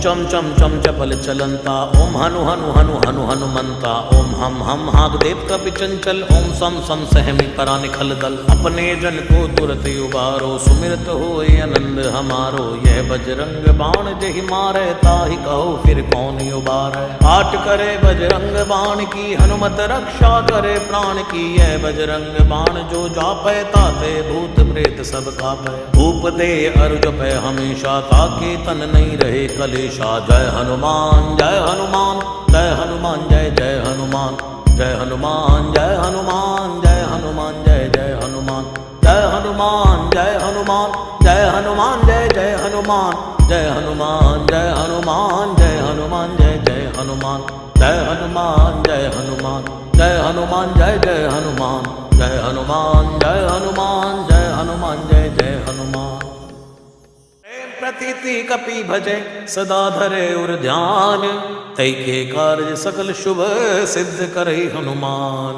चम चम चम चपल चलंता, ओम हनु हनु हनु हनु हनुमंता, ओम हम हागदेव कपि चंचल, ओम सम सम सहमी परा निखल दल। अपने जन को तुरत उबारो, सुमिरत होए आनंद हमारो। यह बजरंग बाण जहि मारे, ताहि कहो फिर कौन उबारे। पाठ करे बजरंग बाण की, हनुमत रक्षा करे प्राण की। यह बजरंग बाण जो जापै, ताते भूत प्रेत सब कापै। धूप दे अरु जपै हमेशा, ताके तन नहीं रहे कलेशा। जय हनुमान जय हनुमान जय हनुमान जय जय हनुमान। जय हनुमान जय हनुमान जय हनुमान जय जय हनुमान। जय हनुमान जय हनुमान जय हनुमान जय जय हनुमान। जय हनुमान जय हनुमान जय हनुमान जय जय हनुमान। जय हनुमान जय हनुमान जय हनुमान जय जय हनुमान। जय हनुमान जय हनुमान जय हनुमान जय जय हनुमान। प्रतीति कपि भजे सदा धरे उर ध्यान, तै के कार्य सकल शुभ सिद्ध करे हनुमान।